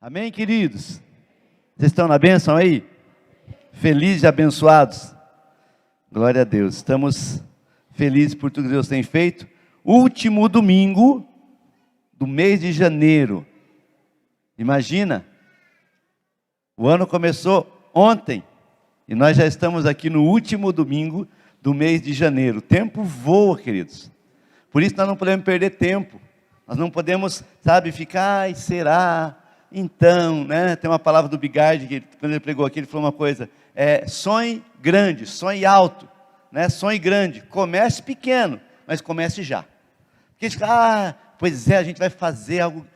Amém, queridos? Vocês estão na bênção aí? Felizes e abençoados? Glória a Deus. Estamos felizes por tudo que Deus tem feito. Último domingo do mês de janeiro. Imagina, o ano começou ontem e nós já estamos aqui no último domingo do mês de janeiro. O tempo voa, queridos. Por isso nós não podemos perder tempo. Nós não podemos, ficar, ai, será? Então, né? Tem uma palavra do Bigard, que quando ele pregou aqui, ele falou uma coisa, sonhe grande, sonhe alto, né? Sonhe grande, comece pequeno, mas comece já. Porque a gente fica, pois é, a gente vai fazer algo,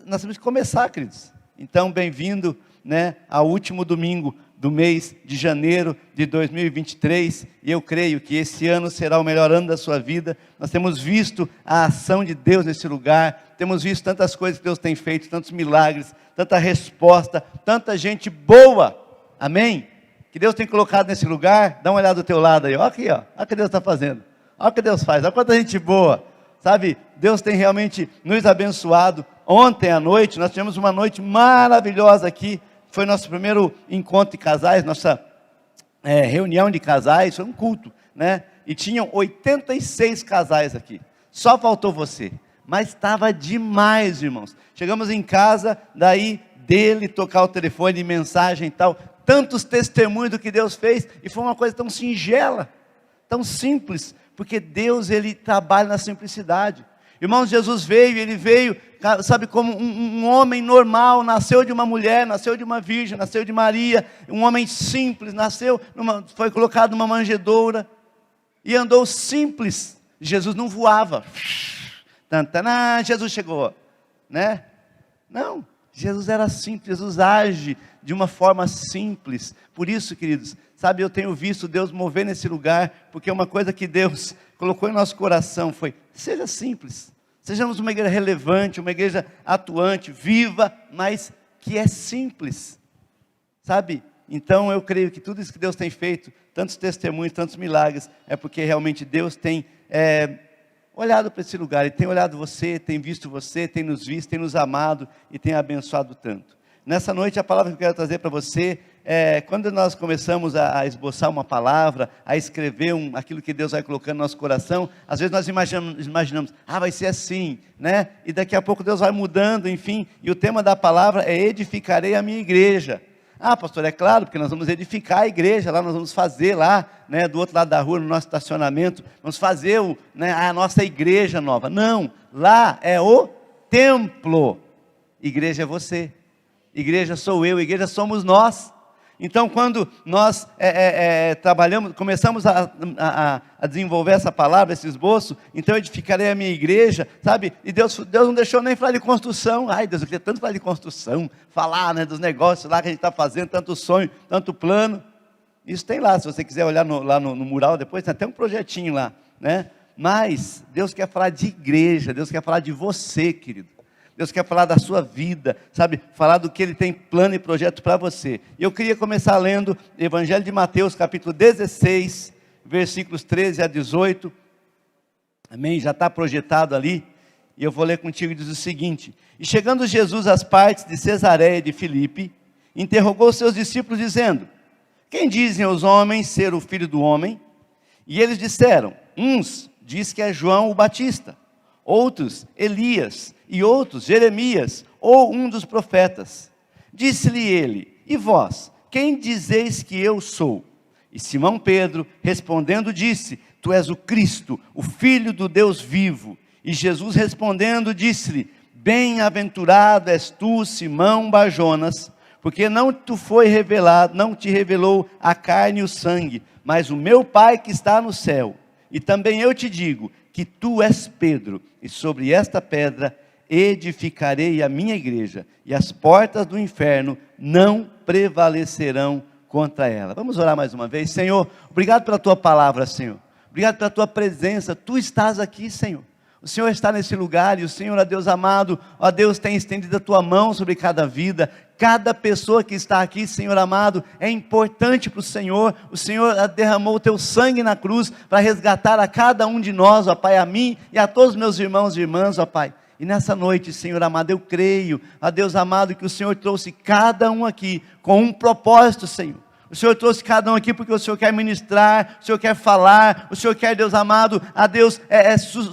nós temos que começar, queridos. Então, bem-vindo, né, ao último domingo do mês de janeiro de 2023, e eu creio que esse ano será o melhor ano da sua vida. Nós temos visto a ação de Deus nesse lugar, temos visto tantas coisas que Deus tem feito, tantos milagres, tanta resposta, tanta gente boa, amém? Que Deus tem colocado nesse lugar. Dá uma olhada do teu lado aí, olha aqui, olha o que Deus está fazendo, olha o que Deus faz, olha quanta gente boa, Deus tem realmente nos abençoado. Ontem à noite, nós tivemos uma noite maravilhosa aqui. Foi nosso primeiro encontro de casais, nossa reunião de casais, foi um culto, né? E tinham 86 casais aqui, só faltou você, mas estava demais, irmãos. Chegamos em casa, daí dele tocar o telefone, mensagem e tal, tantos testemunhos do que Deus fez, e foi uma coisa tão singela, tão simples, porque Deus, Ele trabalha na simplicidade. Irmãos, Jesus veio, Ele veio, como um homem normal, nasceu de uma mulher, nasceu de uma virgem, nasceu de Maria, um homem simples, foi colocado numa manjedoura, e andou simples. Jesus não voava, Jesus chegou, né? Não, Jesus era simples, Jesus age de uma forma simples. Por isso, queridos, eu tenho visto Deus mover nesse lugar, porque uma coisa que Deus colocou em nosso coração foi: seja simples, sejamos uma igreja relevante, uma igreja atuante, viva, mas que é simples, Então eu creio que tudo isso que Deus tem feito, tantos testemunhos, tantos milagres, é porque realmente Deus tem olhado para esse lugar, e tem olhado você, tem visto você, tem nos visto, tem nos amado e tem abençoado tanto. Nessa noite a palavra que eu quero trazer para você, quando nós começamos a esboçar uma palavra, a escrever aquilo que Deus vai colocando no nosso coração, às vezes nós imaginamos, vai ser assim, né? E daqui a pouco Deus vai mudando, enfim, e o tema da palavra é: edificarei a minha igreja. Pastor, é claro, porque nós vamos edificar a igreja, lá nós vamos fazer lá, né, do outro lado da rua, no nosso estacionamento, vamos fazer a nossa igreja nova. Não, lá é o templo, igreja é você, igreja sou eu, igreja somos nós. Então quando nós trabalhamos, começamos a desenvolver essa palavra, esse esboço, então edificarei a minha igreja, e Deus não deixou nem falar de construção. Deus, eu queria tanto falar de construção, falar, né, dos negócios lá que a gente está fazendo, tanto sonho, tanto plano. Isso tem lá, se você quiser olhar lá no mural depois, tem até um projetinho lá, né? Mas Deus quer falar de igreja, Deus quer falar de você, querido. Deus quer falar da sua vida, falar do que Ele tem plano e projeto para você. E eu queria começar lendo o Evangelho de Mateus, capítulo 16, versículos 13 a 18. Amém? Já está projetado ali. E eu vou ler contigo, diz o seguinte: E chegando Jesus às partes de Cesareia de Filipe, interrogou seus discípulos, dizendo: Quem dizem os homens ser o Filho do Homem? E eles disseram: Uns diz que é João o Batista, outros Elias, e outros Jeremias, ou um dos profetas. Disse-lhe ele: E vós, quem dizeis que eu sou? E Simão Pedro, respondendo, disse: Tu és o Cristo, o Filho do Deus vivo. E Jesus respondendo, disse-lhe: Bem-aventurado és tu, Simão Barjonas, porque não te revelou a carne e o sangue, mas o meu Pai que está no céu. E também eu te digo que tu és Pedro, e sobre esta pedra edificarei a minha igreja, e as portas do inferno não prevalecerão contra ela. Vamos orar mais uma vez. Senhor, obrigado pela tua palavra, Senhor. Obrigado pela tua presença. Tu estás aqui, Senhor. O Senhor está nesse lugar, e o Senhor, ó Deus amado, ó Deus, tem estendido a tua mão sobre cada vida. Cada pessoa que está aqui, Senhor amado, é importante para o Senhor. O Senhor derramou o teu sangue na cruz para resgatar a cada um de nós, ó Pai, a mim e a todos os meus irmãos e irmãs, ó Pai. E nessa noite, Senhor amado, eu creio, a Deus amado, que o Senhor trouxe cada um aqui com um propósito, Senhor. O Senhor trouxe cada um aqui porque o Senhor quer ministrar, o Senhor quer falar, o Senhor quer, Deus amado, a Deus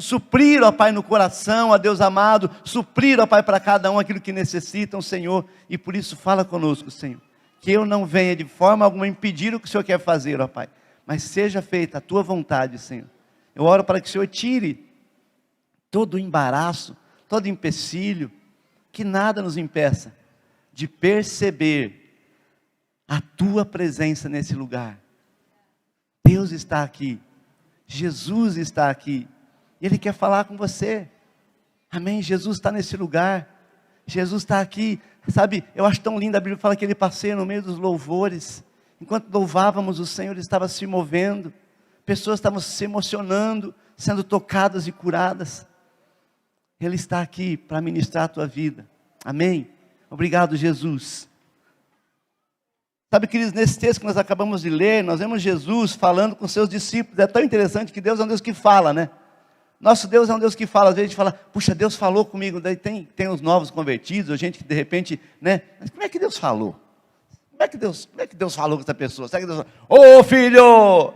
suprir, ó Pai, no coração, a Deus amado, suprir, ó Pai, para cada um aquilo que necessitam, Senhor. E por isso fala conosco, Senhor, que eu não venha de forma alguma impedir o que o Senhor quer fazer, ó Pai, mas seja feita a Tua vontade, Senhor. Eu oro para que o Senhor tire todo o embaraço, todo empecilho, que nada nos impeça de perceber a Tua presença nesse lugar. Deus está aqui, Jesus está aqui, Ele quer falar com você, amém? Jesus está nesse lugar, Jesus está aqui, sabe, eu acho tão lindo, a Bíblia fala que Ele passeia no meio dos louvores, enquanto louvávamos o Senhor, Ele estava se movendo, pessoas estavam se emocionando, sendo tocadas e curadas. Ele está aqui para ministrar a tua vida, amém? Obrigado, Jesus. Sabe, queridos, nesse texto que nós acabamos de ler, nós vemos Jesus falando com seus discípulos. É tão interessante que Deus é um Deus que fala, né? Nosso Deus é um Deus que fala. Às vezes a gente fala, puxa, Deus falou comigo. Daí tem os novos convertidos, a gente que de repente, né? Mas como é que Deus falou? Como é que Deus falou com essa pessoa? Será que Deus falou, ô filho!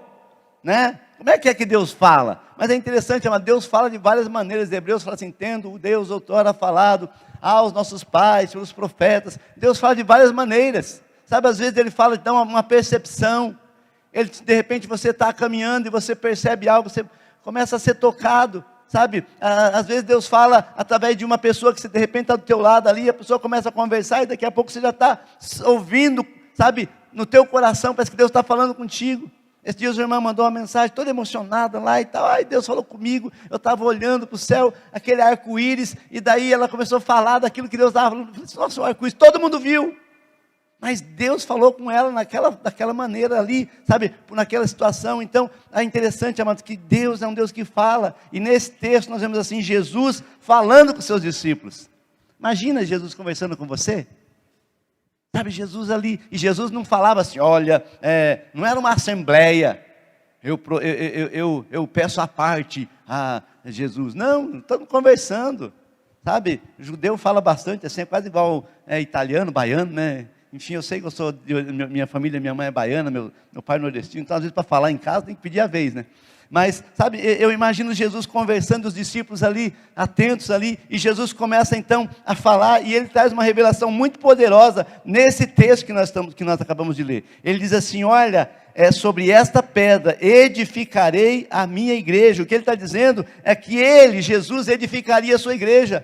Né? Como é que Deus fala? Mas é interessante, mas Deus fala de várias maneiras. Hebreus fala assim, tendo Deus outrora falado aos nossos pais, pelos profetas. Deus fala de várias maneiras. Sabe, às vezes Ele fala, então, uma percepção. De repente você está caminhando e você percebe algo, você começa a ser tocado, sabe? Às vezes Deus fala através de uma pessoa que de repente está do teu lado ali, a pessoa começa a conversar e daqui a pouco você já está ouvindo, sabe? No teu coração, parece que Deus está falando contigo. Esse dia o irmão mandou uma mensagem toda emocionada lá e tal, ai, Deus falou comigo, eu estava olhando para o céu, aquele arco-íris, e daí ela começou a falar daquilo que Deus estava falando, nossa, o arco-íris, todo mundo viu. Mas Deus falou com ela daquela maneira ali, sabe, naquela situação. Então, é interessante, amados, que Deus é um Deus que fala. E nesse texto nós vemos assim, Jesus falando com seus discípulos. Imagina Jesus conversando com você. Sabe, Jesus ali, e Jesus não falava assim, olha, não era uma assembleia, eu peço a parte a Jesus. Não, estamos conversando, sabe, o judeu fala bastante assim, é quase igual italiano, baiano, né? Enfim, eu sei que eu sou, minha família, minha mãe é baiana, meu pai é nordestino, então às vezes para falar em casa tem que pedir a vez, né? Mas, sabe, eu imagino Jesus conversando, os discípulos ali, atentos ali, e Jesus começa então a falar, e Ele traz uma revelação muito poderosa, nesse texto que nós acabamos de ler. Ele diz assim, olha, sobre esta pedra edificarei a minha igreja. O que Ele está dizendo é que Ele, Jesus, edificaria a sua igreja.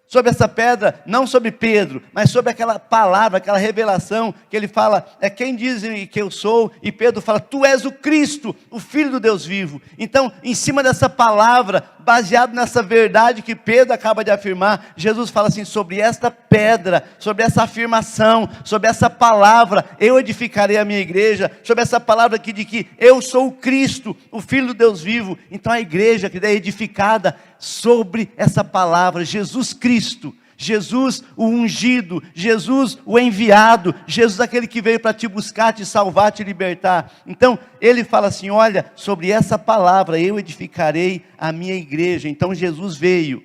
Sobre essa pedra, não sobre Pedro, mas sobre aquela palavra, aquela revelação, que ele fala, quem dizem que eu sou, e Pedro fala, tu és o Cristo, o Filho do Deus vivo. Então, em cima dessa palavra, baseado nessa verdade que Pedro acaba de afirmar, Jesus fala assim, sobre esta pedra, sobre essa afirmação, sobre essa palavra, eu edificarei a minha igreja, sobre essa palavra aqui de que eu sou o Cristo, o Filho do Deus vivo. Então a igreja que é edificada sobre essa palavra, Jesus Cristo, Jesus o ungido, Jesus o enviado, Jesus aquele que veio para te buscar, te salvar, te libertar. Então ele fala assim, olha, sobre essa palavra eu edificarei a minha igreja. Então Jesus veio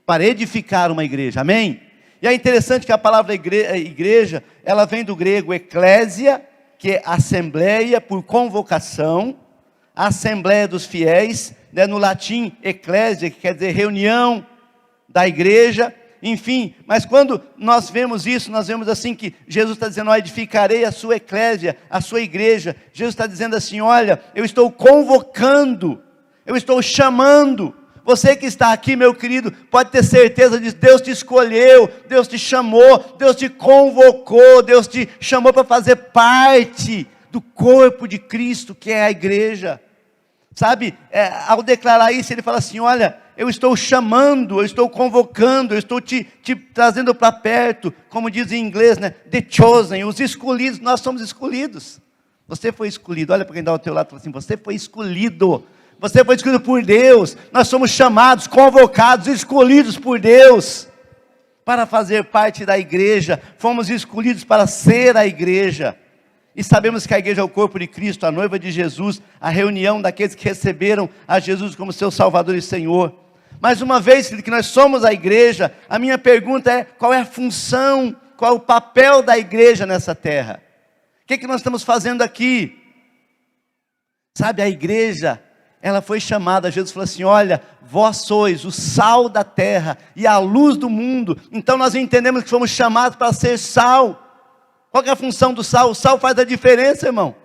para edificar uma igreja, amém? E é interessante que a palavra igreja, ela vem do grego eclésia, que é assembleia por convocação, a assembleia dos fiéis, né, no latim eclésia, que quer dizer reunião da igreja, enfim. Mas quando nós vemos isso, nós vemos assim que Jesus está dizendo, edificarei a sua eclésia, a sua igreja. Jesus está dizendo assim, olha, eu estou convocando, eu estou chamando. Você que está aqui, meu querido, pode ter certeza disso. Deus te escolheu, Deus te chamou, Deus te convocou, Deus te chamou para fazer parte do corpo de Cristo, que é a igreja. Sabe, ao declarar isso, ele fala assim, olha, eu estou chamando, eu estou convocando, eu estou te trazendo para perto, como diz em inglês, né? The chosen, os escolhidos, nós somos escolhidos. Você foi escolhido, olha para quem está ao teu lado e fala assim, você foi escolhido por Deus, nós somos chamados, convocados, escolhidos por Deus, para fazer parte da igreja, fomos escolhidos para ser a igreja. E sabemos que a igreja é o corpo de Cristo, a noiva de Jesus, a reunião daqueles que receberam a Jesus como seu Salvador e Senhor. Mas uma vez que nós somos a igreja, a minha pergunta é, qual é a função, qual é o papel da igreja nessa terra? O que nós estamos fazendo aqui? Sabe, a igreja, ela foi chamada, Jesus falou assim, olha, vós sois o sal da terra e a luz do mundo. Então nós entendemos que fomos chamados para ser sal. Qual que é a função do sal? O sal faz a diferença, irmão.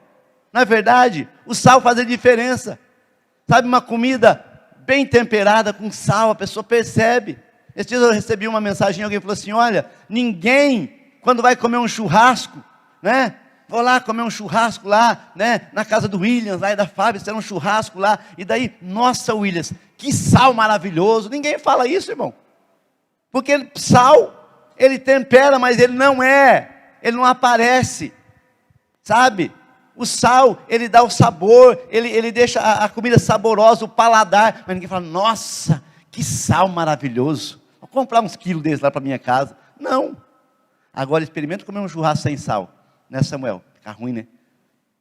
Não é verdade? O sal faz a diferença. Sabe, uma comida bem temperada com sal, a pessoa percebe. Esse dia eu recebi uma mensagem, alguém falou assim, olha, ninguém, quando vai comer um churrasco, né? Vou lá comer um churrasco lá, né? Na casa do Williams, lá e da Fábio, era um churrasco lá. E daí, nossa Williams, que sal maravilhoso. Ninguém fala isso, irmão. Porque sal, ele tempera, mas ele não aparece. Sabe? O sal, ele dá o sabor, ele deixa a comida saborosa, o paladar. Mas ninguém fala, nossa, que sal maravilhoso. Vou comprar uns quilos desses lá para minha casa. Não. Agora experimenta comer um churrasco sem sal. Né, Samuel? Fica ruim, né?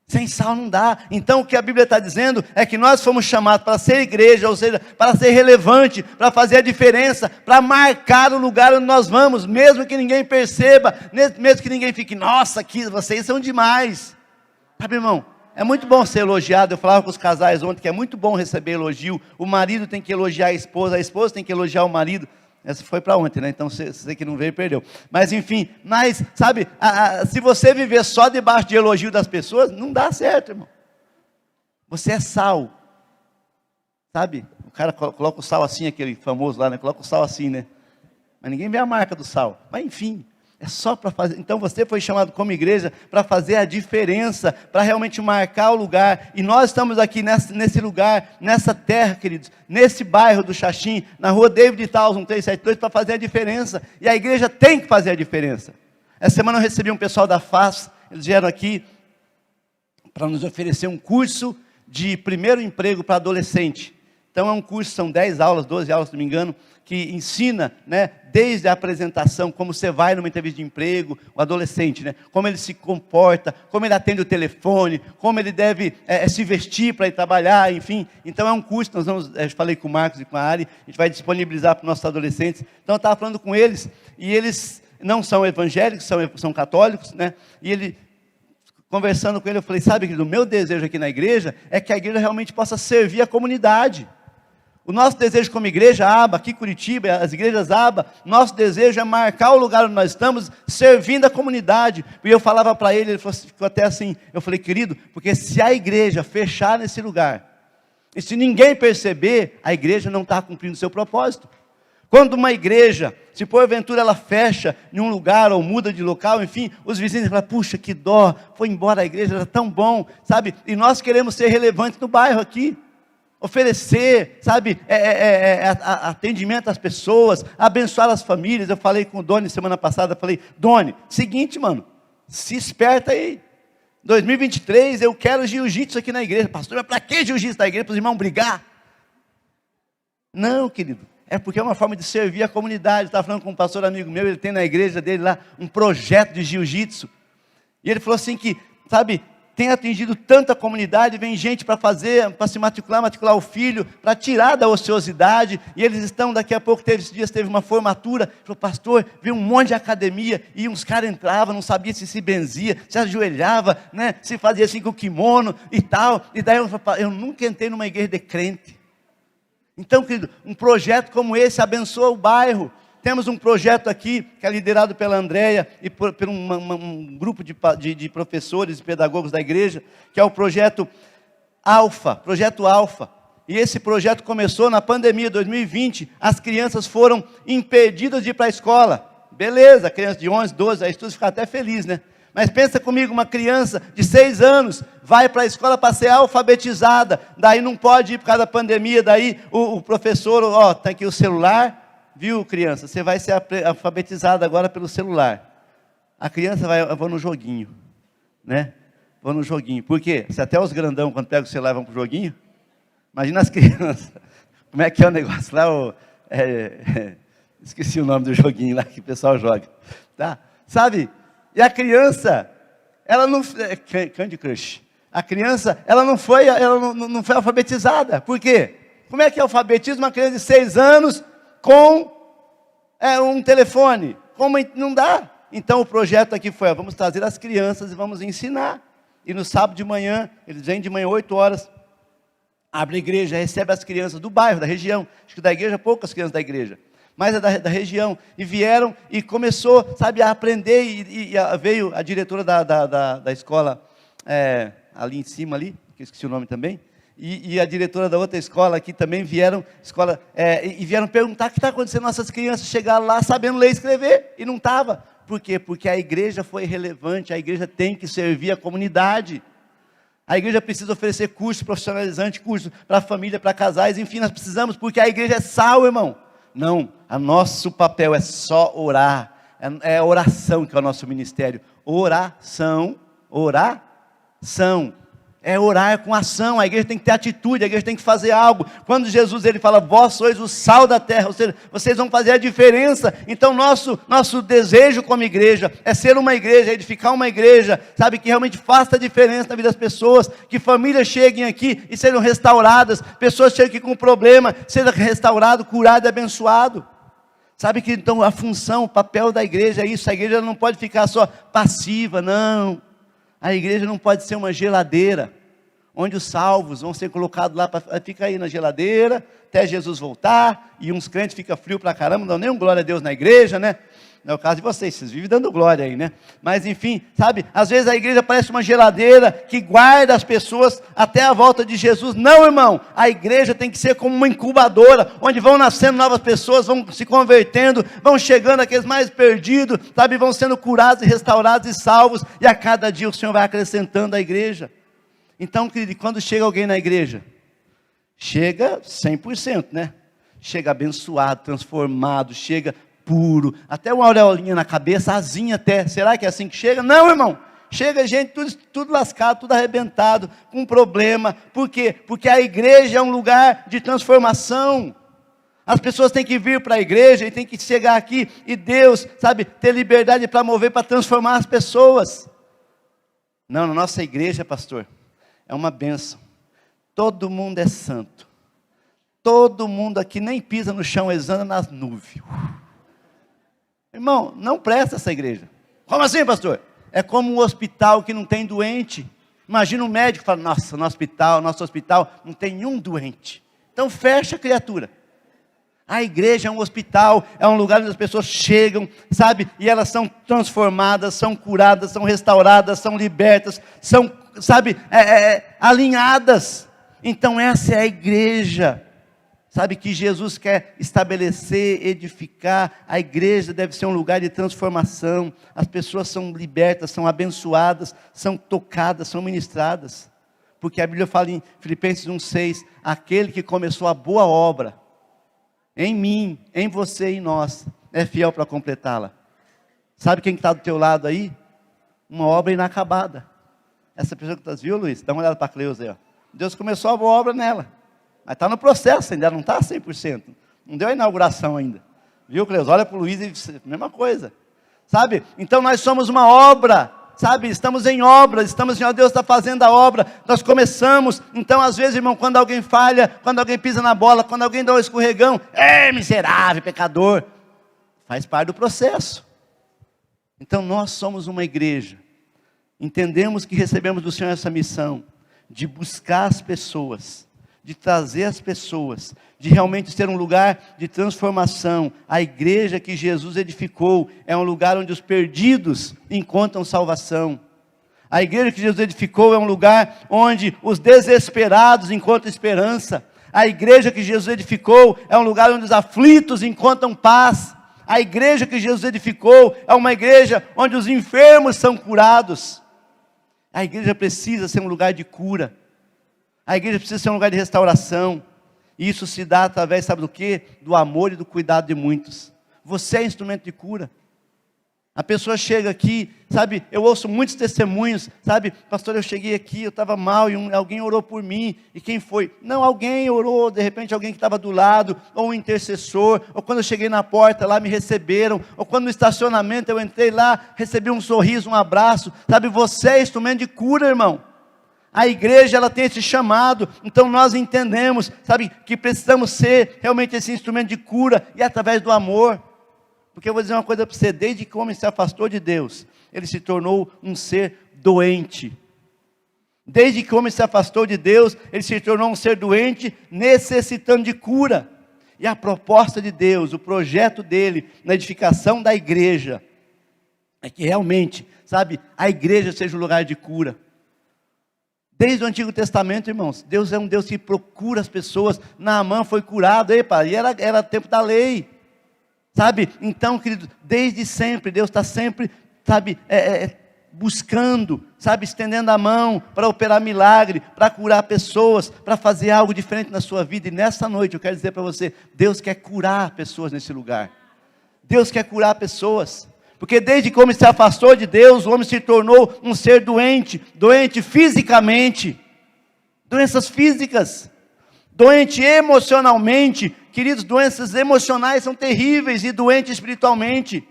Sem sal não dá. Então o que a Bíblia está dizendo é que nós fomos chamados para ser igreja, ou seja, para ser relevante, para fazer a diferença, para marcar o lugar onde nós vamos, mesmo que ninguém perceba, mesmo que ninguém fique, nossa, vocês são demais. Sabe, irmão, é muito bom ser elogiado. Eu falava com os casais ontem que é muito bom receber elogio. O marido tem que elogiar a esposa tem que elogiar o marido. Essa foi para ontem, né? Então você que não veio, perdeu. Mas enfim, sabe, se você viver só debaixo de elogio das pessoas, não dá certo, irmão. Você é sal. Sabe, o cara coloca o sal assim, aquele famoso lá, né? Coloca o sal assim, né? Mas ninguém vê a marca do sal. Mas enfim, é só para fazer. Então você foi chamado como igreja para fazer a diferença, para realmente marcar o lugar. E nós estamos aqui nesse lugar, nessa terra, queridos, nesse bairro do Xaxim, na rua David Townsend 372, para fazer a diferença. E a igreja tem que fazer a diferença. Essa semana eu recebi um pessoal da FAS, eles vieram aqui para nos oferecer um curso de primeiro emprego para adolescente. Então é um curso, são 10 aulas, 12 aulas, se não me engano, que ensina, né, desde a apresentação, como você vai numa entrevista de emprego, o adolescente, né, como ele se comporta, como ele atende o telefone, como ele deve se vestir para ir trabalhar, enfim. Então é um curso, eu falei com o Marcos e com a Ari, a gente vai disponibilizar para os nossos adolescentes. Então eu estava falando com eles, e eles não são evangélicos, são católicos, né, e ele, conversando com ele, eu falei, sabe, querido, o meu desejo aqui na igreja é que a igreja realmente possa servir a comunidade. O nosso desejo como igreja ABA, aqui em Curitiba, as igrejas ABA, nosso desejo é marcar o lugar onde nós estamos, servindo a comunidade. E eu falava para ele, ficou até assim, eu falei, querido, porque se a igreja fechar nesse lugar, e se ninguém perceber, a igreja não está cumprindo o seu propósito. Quando uma igreja, se porventura ela fecha em um lugar, ou muda de local, enfim, os vizinhos falam, puxa, que dó, foi embora a igreja, era tão bom, sabe? E nós queremos ser relevantes no bairro aqui. Oferecer, sabe, atendimento às pessoas, abençoar as famílias. Eu falei com o Doni semana passada, falei, Doni, seguinte, mano, se esperta aí, 2023 eu quero jiu-jitsu aqui na igreja. Pastor, mas para que jiu-jitsu na igreja? Para os irmãos brigar? Não, querido, é porque é uma forma de servir a comunidade. Eu estava falando com um pastor amigo meu, ele tem na igreja dele lá um projeto de jiu-jitsu, e ele falou assim que, sabe, tem atingido tanta comunidade, vem gente para se matricular o filho, para tirar da ociosidade, e eles estão, daqui a pouco, esses dias teve uma formatura, falou, pastor, veio um monte de academia, e uns caras entravam, não sabia se benzia, se ajoelhava, né, se fazia assim com o kimono e tal, e daí eu nunca entrei numa igreja de crente. Então, querido, um projeto como esse abençoa o bairro. Temos um projeto aqui, que é liderado pela Andréia e por um grupo de professores e pedagogos da igreja, que é o projeto Alfa. E esse projeto começou na pandemia de 2020, as crianças foram impedidas de ir para a escola. Beleza, criança de 11, 12, aí tu fica até feliz, né? Mas pensa comigo, uma criança de 6 anos, vai para a escola para ser alfabetizada, daí não pode ir por causa da pandemia, daí o professor, tem aqui o celular. Viu, criança, você vai ser alfabetizada agora pelo celular. A criança vai, eu vou no joguinho, né? Vou no joguinho. Por quê? Se até os grandão, quando pegam o celular, vão para o joguinho. Imagina as crianças. Como é que é o negócio lá? Esqueci o nome do joguinho lá que o pessoal joga. Tá? Sabe? E a criança, ela não... Candy Crush. A criança, ela não foi alfabetizada. Por quê? Como é que alfabetiza uma criança de 6 anos com um telefone? Não dá. Então o projeto aqui foi, vamos trazer as crianças e vamos ensinar. E no sábado de manhã, eles vêm de manhã 8 horas, abre a igreja, recebe as crianças do bairro, da região. Acho que da igreja, poucas crianças da igreja, mas é da região. E vieram e começou, sabe, a aprender. E veio a diretora da escola, ali em cima, ali, que eu esqueci o nome também. E a diretora da outra escola aqui também vieram perguntar o que está acontecendo. Nossas crianças chegaram lá sabendo ler e escrever, e não estava. Por quê? Porque a igreja foi relevante, a igreja tem que servir a comunidade. A igreja precisa oferecer curso profissionalizante, curso para a família, para casais, enfim, nós precisamos, porque a igreja é sal, irmão. Não, nosso papel é só orar, é oração que é o nosso ministério. Oração, é orar com ação. A igreja tem que ter atitude, a igreja tem que fazer algo. Quando Jesus ele fala, vós sois o sal da terra, ou seja, vocês vão fazer a diferença. Então nosso desejo como igreja é ser uma igreja, edificar uma igreja, sabe, que realmente faça a diferença na vida das pessoas, que famílias cheguem aqui e sejam restauradas, pessoas cheguem aqui com problema, seja restaurado, curado e abençoado. Sabe que então a função, o papel da igreja é isso. A igreja não pode ficar só passiva, não. A igreja não pode ser uma geladeira, onde os salvos vão ser colocados lá, fica aí na geladeira, até Jesus voltar, e uns crentes ficam frios pra caramba, não dão nem um glória a Deus na igreja, né? Não é o caso de vocês vivem dando glória aí, né? Mas enfim, sabe, às vezes a igreja parece uma geladeira, que guarda as pessoas até a volta de Jesus. Não, irmão, a igreja tem que ser como uma incubadora, onde vão nascendo novas pessoas, vão se convertendo, vão chegando aqueles mais perdidos, sabe, vão sendo curados e restaurados e salvos, e a cada dia o Senhor vai acrescentando à igreja. Então, querido, quando chega alguém na igreja, chega 100%, né? Chega abençoado, transformado, chega puro, até uma aureolinha na cabeça, asinha até. Será que é assim que chega? Não, irmão. Chega gente tudo lascado, tudo arrebentado, com problema. Por quê? Porque a igreja é um lugar de transformação. As pessoas têm que vir para a igreja e têm que chegar aqui e Deus, sabe, ter liberdade para mover, para transformar as pessoas. Não, na nossa igreja, pastor, é uma bênção. Todo mundo é santo. Todo mundo aqui nem pisa no chão, eles andam nas nuvens. Irmão, não presta essa igreja. Como assim, pastor? É como um hospital que não tem doente. Imagina um médico que fala, nossa, nosso hospital não tem nenhum doente. Então fecha a criatura. A igreja é um hospital, é um lugar onde as pessoas chegam, sabe, e elas são transformadas, são curadas, são restauradas, são libertas, são, sabe, alinhadas. Então essa é a igreja. Sabe, que Jesus quer estabelecer, edificar. A igreja deve ser um lugar de transformação. As pessoas são libertas, são abençoadas, são tocadas, são ministradas. Porque a Bíblia fala em Filipenses 1,6, aquele que começou a boa obra, em mim, em você e em nós, é fiel para completá-la. Sabe quem está do teu lado aí? Uma obra inacabada. Essa pessoa que está, viu, Luiz? Dá uma olhada para a Cleusa aí, ó. Deus começou a boa obra nela. Mas está no processo, ainda não está 100%. Não deu a inauguração ainda. Viu, Cleusa? Olha para o Luiz e mesma coisa. Sabe? Então nós somos uma obra. Sabe? Estamos em obras. Deus está fazendo a obra. Nós começamos. Então às vezes, irmão, quando alguém falha, quando alguém pisa na bola, quando alguém dá um escorregão, miserável, pecador. Faz parte do processo. Então nós somos uma igreja. Entendemos que recebemos do Senhor essa missão de buscar as pessoas, de trazer as pessoas, de realmente ser um lugar de transformação. A igreja que Jesus edificou é um lugar onde os perdidos encontram salvação. A igreja que Jesus edificou é um lugar onde os desesperados encontram esperança. A igreja que Jesus edificou é um lugar onde os aflitos encontram paz. A igreja que Jesus edificou é uma igreja onde os enfermos são curados. A igreja precisa ser um lugar de cura. A igreja precisa ser um lugar de restauração. E isso se dá através, sabe do quê? Do amor e do cuidado de muitos. Você é instrumento de cura. A pessoa chega aqui, sabe, eu ouço muitos testemunhos, sabe, pastor, eu cheguei aqui, eu estava mal, e alguém orou por mim, e quem foi? Não, alguém orou, de repente alguém que estava do lado, ou um intercessor, ou quando eu cheguei na porta lá, me receberam, ou quando no estacionamento eu entrei lá, recebi um sorriso, um abraço, sabe, você é instrumento de cura, irmão. A igreja, ela tem esse chamado, então nós entendemos, sabe, que precisamos ser realmente esse instrumento de cura, e através do amor. Porque eu vou dizer uma coisa para você, desde que o homem se afastou de Deus, ele se tornou um ser doente. Desde que o homem se afastou de Deus, ele se tornou um ser doente, necessitando de cura. E a proposta de Deus, o projeto dele, na edificação da igreja, é que realmente, sabe, a igreja seja um lugar de cura. Desde o Antigo Testamento, irmãos, Deus é um Deus que procura as pessoas. Naamã foi curado, e era tempo da lei, sabe? Então, querido, desde sempre, Deus está sempre, sabe, buscando, sabe, estendendo a mão para operar milagre, para curar pessoas, para fazer algo diferente na sua vida. E nessa noite eu quero dizer para você, Deus quer curar pessoas nesse lugar. Deus quer curar pessoas. Porque desde que o homem se afastou de Deus, o homem se tornou um ser doente, doente fisicamente, doenças físicas, doente emocionalmente. Queridos, doenças emocionais são terríveis, e doente espiritualmente.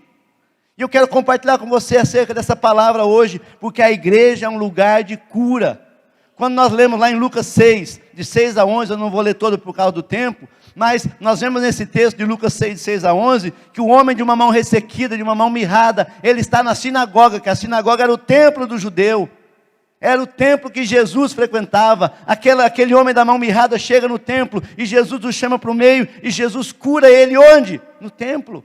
E eu quero compartilhar com você acerca dessa palavra hoje, porque a igreja é um lugar de cura. Quando nós lemos lá em Lucas 6, de 6 a 11, eu não vou ler todo por causa do tempo, mas nós vemos nesse texto de Lucas 6, de 6 a 11, que o homem de uma mão ressequida, de uma mão mirrada, ele está na sinagoga, que a sinagoga era o templo do judeu, era o templo que Jesus frequentava. Aquele homem da mão mirrada chega no templo, e Jesus o chama para o meio, e Jesus cura ele onde? No templo.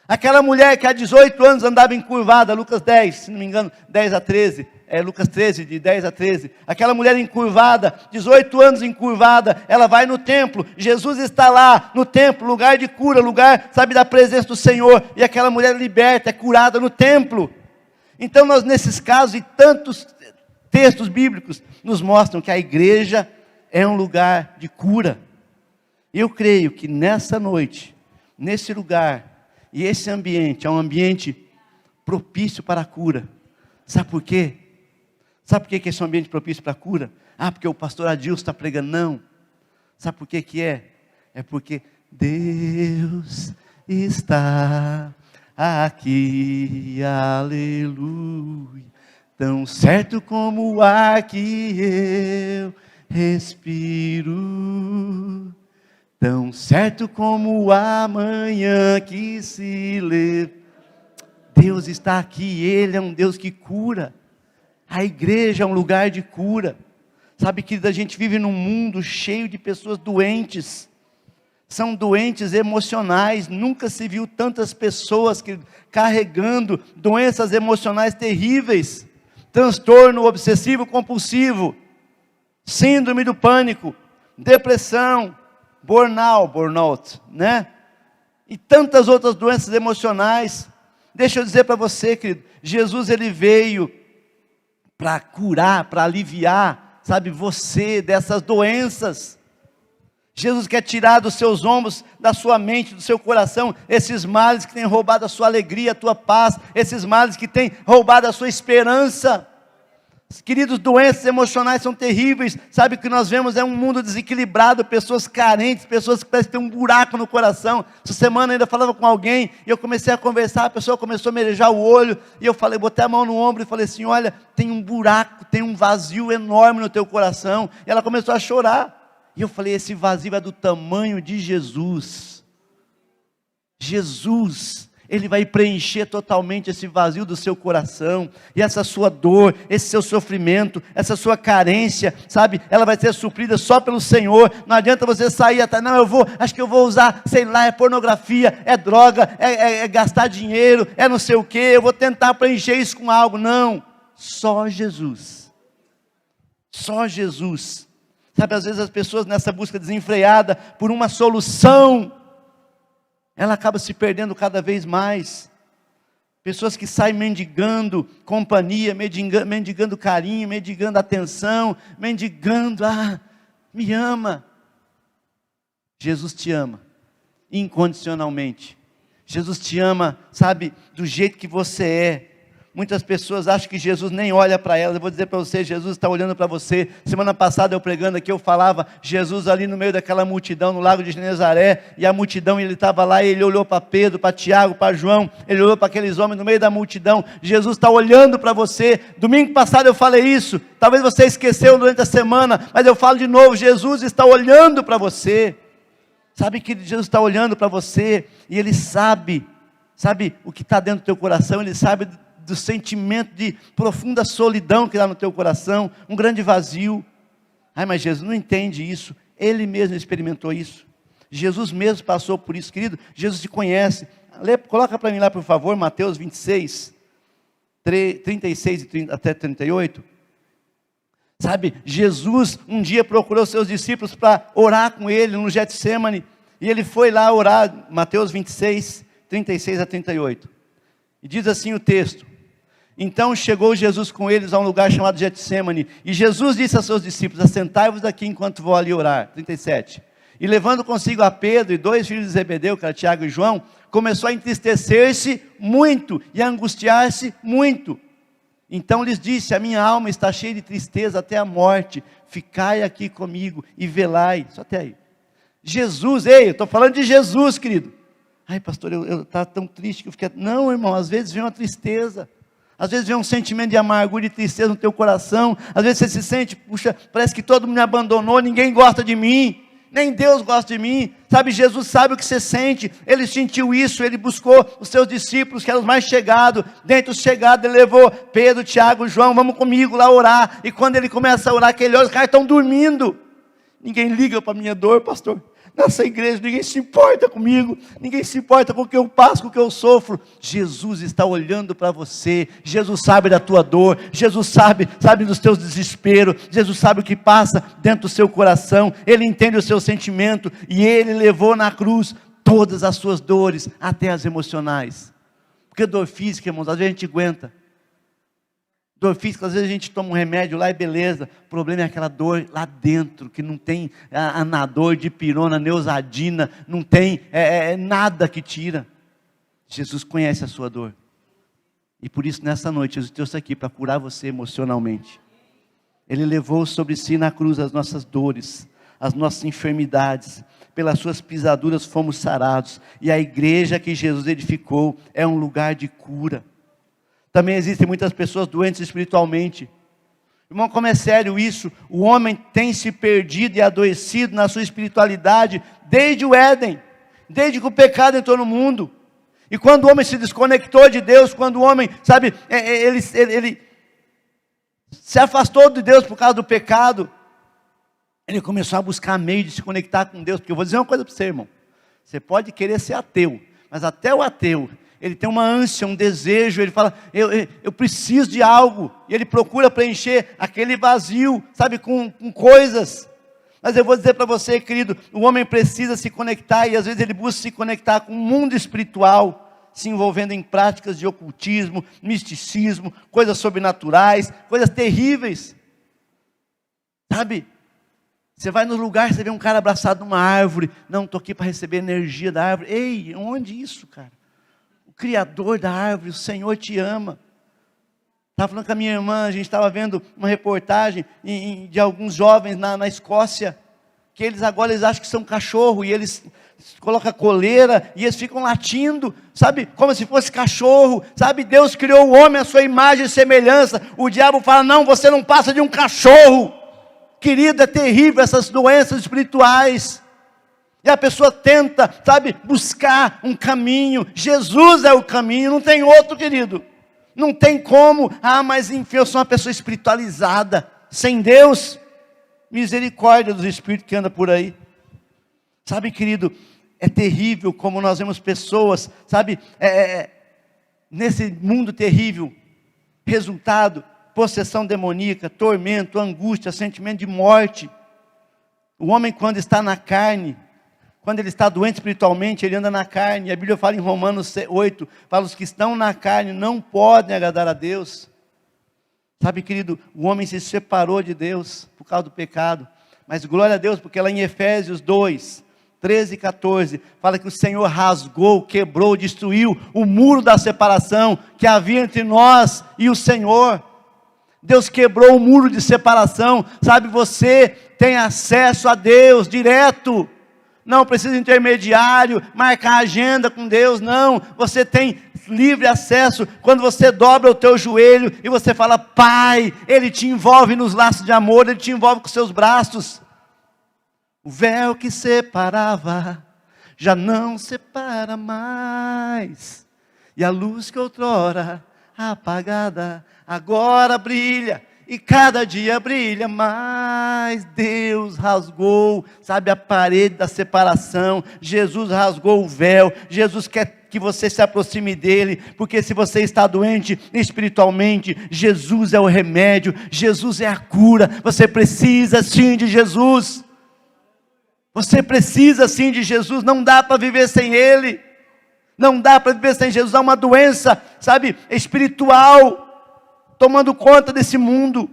Aquela mulher que há 18 anos andava encurvada, Lucas 10, se não me engano, 10 a 13, Lucas 13, de 10 a 13, aquela mulher encurvada, 18 anos encurvada, ela vai no templo, Jesus está lá no templo, lugar de cura, lugar, sabe, da presença do Senhor, e aquela mulher liberta, é curada no templo. Então nós, nesses casos, e tantos textos bíblicos, nos mostram que a igreja é um lugar de cura. Eu creio que nessa noite, nesse lugar, e esse ambiente é um ambiente propício para a cura. Sabe por quê? Sabe por que esse é um ambiente propício para a cura? Porque o pastor Adilson está pregando. Não. Sabe por que é? É porque Deus está aqui, aleluia. Tão certo como o ar que eu respiro, tão certo como a manhã que se leva. Deus está aqui, Ele é um Deus que cura. A igreja é um lugar de cura. Sabe, querido, a gente vive num mundo cheio de pessoas doentes. São doentes emocionais. Nunca se viu tantas pessoas carregando doenças emocionais terríveis. Transtorno obsessivo compulsivo, síndrome do pânico, depressão, burnout, né? E tantas outras doenças emocionais. Deixa eu dizer para você, querido, Jesus, ele veio para curar, para aliviar, sabe, você dessas doenças. Jesus quer tirar dos seus ombros, da sua mente, do seu coração, esses males que têm roubado a sua alegria, a tua paz, esses males que têm roubado a sua esperança. Queridos, doenças emocionais são terríveis. Sabe, o que nós vemos é um mundo desequilibrado, pessoas carentes, pessoas que parecem ter um buraco no coração. Essa semana eu ainda falava com alguém, e eu comecei a conversar, a pessoa começou a merejar o olho, e eu falei, botei a mão no ombro e falei assim, olha, tem um buraco, tem um vazio enorme no teu coração. E ela começou a chorar, e eu falei, esse vazio é do tamanho de Jesus. Jesus, Ele vai preencher totalmente esse vazio do seu coração, e essa sua dor, esse seu sofrimento, essa sua carência, sabe, ela vai ser suprida só pelo Senhor. Não adianta você sair atrás, não, acho que eu vou usar, sei lá, é pornografia, é droga, é gastar dinheiro, é não sei o que, eu vou tentar preencher isso com algo. Não, só Jesus, só Jesus. Sabe, às vezes as pessoas nessa busca desenfreada por uma solução, ela acaba se perdendo cada vez mais. Pessoas que saem mendigando companhia, mendigando carinho, mendigando atenção, mendigando, me ama. Jesus te ama, incondicionalmente. Jesus te ama, sabe, do jeito que você é. Muitas pessoas acham que Jesus nem olha para elas. Eu vou dizer para você, Jesus está olhando para você. Semana passada eu pregando aqui, eu falava, Jesus ali no meio daquela multidão, no lago de Genezaré, e a multidão, ele estava lá, e ele olhou para Pedro, para Tiago, para João, ele olhou para aqueles homens no meio da multidão. Jesus está olhando para você. Domingo passado eu falei isso, talvez você esqueceu durante a semana, mas eu falo de novo, Jesus está olhando para você. Sabe que Jesus está olhando para você, e Ele sabe o que está dentro do teu coração, Ele sabe do sentimento de profunda solidão que está no teu coração, um grande vazio. Ai, mas Jesus não entende isso. Ele mesmo experimentou isso. Jesus mesmo passou por isso, querido. Jesus te conhece. Coloca para mim lá, por favor, Mateus 26, 36 até 38. Sabe, Jesus um dia procurou seus discípulos para orar com ele no Getsemane. E ele foi lá orar, Mateus 26, 36 a 38. E diz assim o texto: então chegou Jesus com eles a um lugar chamado Getsemane, e Jesus disse a seus discípulos: assentai-vos aqui enquanto vou ali orar. 37. E levando consigo a Pedro e 2 filhos de Zebedeu, que era Tiago e João, começou a entristecer-se muito e a angustiar-se muito. Então lhes disse: a minha alma está cheia de tristeza até a morte, ficai aqui comigo e velai. Só até aí. Jesus, eu estou falando de Jesus, querido. Ai, pastor, eu estava tão triste que eu fiquei... Não, irmão, às vezes vem uma tristeza. Às vezes vem um sentimento de amargura e tristeza no teu coração. Às vezes você se sente, puxa, parece que todo mundo me abandonou, ninguém gosta de mim, nem Deus gosta de mim. Sabe, Jesus sabe o que você sente. Ele sentiu isso, ele buscou os seus discípulos, que eram os mais chegados. Dentre os chegados, ele levou Pedro, Tiago, João, vamos comigo lá orar. E quando ele começa a orar, aquele olha, os caras estão dormindo. Ninguém liga para a minha dor, pastor. Nessa igreja ninguém se importa comigo, ninguém se importa com o que eu passo, com o que eu sofro. Jesus está olhando para você. Jesus sabe da tua dor, Jesus sabe dos teus desesperos, Jesus sabe o que passa dentro do seu coração, Ele entende o seu sentimento, e Ele levou na cruz todas as suas dores, até as emocionais. Porque dor física, irmãos, às vezes a gente aguenta. Dor física, às vezes a gente toma um remédio lá e beleza. O problema é aquela dor lá dentro, que não tem anador, dipirona, neusadina, não tem nada que tira. Jesus conhece a sua dor. E por isso nessa noite, Jesus trouxe aqui para curar você emocionalmente. Ele levou sobre si na cruz as nossas dores, as nossas enfermidades. Pelas suas pisaduras fomos sarados. E a igreja que Jesus edificou é um lugar de cura. Também existem muitas pessoas doentes espiritualmente. Irmão, como é sério isso? O homem tem se perdido e adoecido na sua espiritualidade desde o Éden, desde que o pecado entrou no mundo. E quando o homem se desconectou de Deus, quando o homem, ele se afastou de Deus por causa do pecado, ele começou a buscar meio de se conectar com Deus. Porque eu vou dizer uma coisa para você, irmão. Você pode querer ser ateu, mas até o ateu, ele tem uma ânsia, um desejo, ele fala, eu preciso de algo, e ele procura preencher aquele vazio, com coisas. Mas eu vou dizer para você, querido, o homem precisa se conectar, e às vezes ele busca se conectar com o mundo espiritual, se envolvendo em práticas de ocultismo, misticismo, coisas sobrenaturais, coisas terríveis. Você vai no lugar, você vê um cara abraçado numa árvore, não, estou aqui para receber energia da árvore. Ei, onde isso, cara? Criador da árvore, o Senhor te ama. Estava falando com a minha irmã, a gente estava vendo uma reportagem de alguns jovens na Escócia, que eles agora acham que são cachorro, e eles colocam coleira, e eles ficam latindo, como se fosse cachorro, Deus criou o homem à sua imagem e semelhança, o diabo fala, não, você não passa de um cachorro. Querido, é terrível essas doenças espirituais. E a pessoa tenta, buscar um caminho. Jesus é o caminho, não tem outro, querido. Não tem como. Mas enfim, eu sou uma pessoa espiritualizada. Sem Deus, misericórdia dos espíritos que andam por aí. Querido, é terrível como nós vemos pessoas, nesse mundo terrível. Resultado, possessão demoníaca, tormento, angústia, sentimento de morte. O homem, quando está na carne, quando ele está doente espiritualmente, ele anda na carne. A Bíblia fala em Romanos 8, fala, os que estão na carne não podem agradar a Deus. Querido, o homem se separou de Deus por causa do pecado. Mas glória a Deus, porque lá em Efésios 2, 13, 14, fala que o Senhor rasgou, quebrou, destruiu o muro da separação que havia entre nós e o Senhor. Deus quebrou o muro de separação, sabe, você tem acesso a Deus direto, não precisa de intermediário, marcar agenda com Deus, não, você tem livre acesso, quando você dobra o teu joelho, e você fala, Pai, Ele te envolve nos laços de amor, Ele te envolve com seus braços, o véu que separava, já não separa mais, e a luz que outrora apagada, agora brilha, e cada dia brilha mais. Deus rasgou, sabe, a parede da separação, Jesus rasgou o véu, Jesus quer que você se aproxime dele, porque se você está doente espiritualmente, Jesus é o remédio, Jesus é a cura, você precisa sim de Jesus, você precisa sim de Jesus, não dá para viver sem Ele, não dá para viver sem Jesus, há uma doença, sabe, espiritual, tomando conta desse mundo,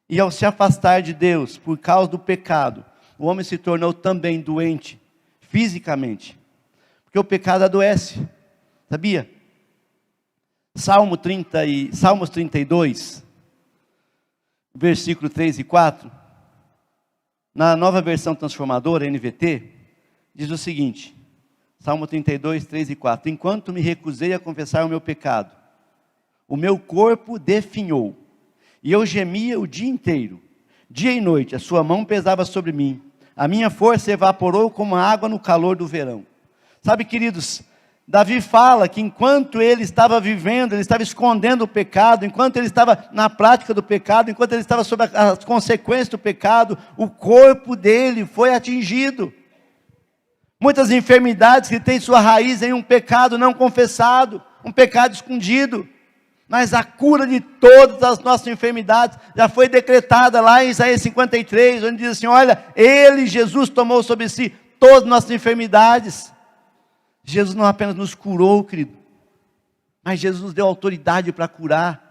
e ao se afastar de Deus, por causa do pecado, o homem se tornou também doente, fisicamente, porque o pecado adoece, sabia? Salmos 32, versículo 3 e 4, na nova versão transformadora, NVT, diz o seguinte, Salmo 32, 3 e 4, enquanto me recusei a confessar o meu pecado, o meu corpo definhou, e eu gemia o dia inteiro, dia e noite, a sua mão pesava sobre mim, a minha força evaporou como a água no calor do verão. Sabe, queridos, Davi fala que enquanto ele estava vivendo, ele estava escondendo o pecado, enquanto ele estava na prática do pecado, enquanto ele estava sob as consequências do pecado, o corpo dele foi atingido. Muitas enfermidades que têm sua raiz em um pecado não confessado, um pecado escondido. Mas a cura de todas as nossas enfermidades já foi decretada lá em Isaías 53, onde diz assim, olha, Ele, Jesus, tomou sobre si todas as nossas enfermidades. Jesus não apenas nos curou, querido, mas Jesus nos deu autoridade para curar.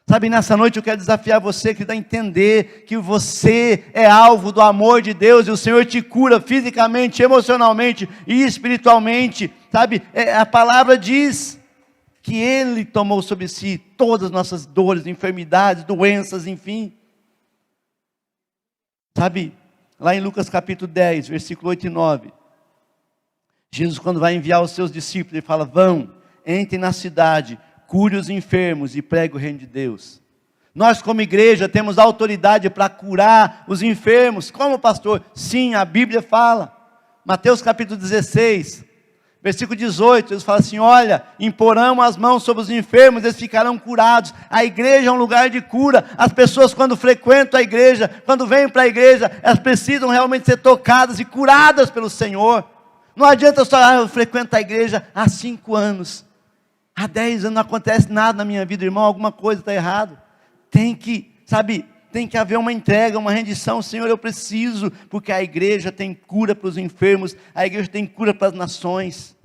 Sabe, nessa noite eu quero desafiar você, querido, a entender que você é alvo do amor de Deus, e o Senhor te cura fisicamente, emocionalmente e espiritualmente, sabe, a palavra diz que Ele tomou sobre si todas as nossas dores, enfermidades, doenças, enfim. Sabe, lá em Lucas capítulo 10, versículo 8 e 9, Jesus, quando vai enviar os seus discípulos, ele fala, vão, entrem na cidade, cure os enfermos e pregue o reino de Deus. Nós como igreja temos autoridade para curar os enfermos. Como, pastor? Sim, a Bíblia fala. Mateus capítulo 16, versículo 18, Jesus fala assim, olha, imporão as mãos sobre os enfermos, eles ficarão curados. A igreja é um lugar de cura. As pessoas quando frequentam a igreja, quando vêm para a igreja, elas precisam realmente ser tocadas e curadas pelo Senhor. Não adianta só, eu frequento a igreja há 5 anos, há 10 anos não acontece nada na minha vida, irmão, alguma coisa está errado. Tem que, sabe, tem que haver uma entrega, uma rendição, Senhor, eu preciso, porque a igreja tem cura para os enfermos, a igreja tem cura para as nações.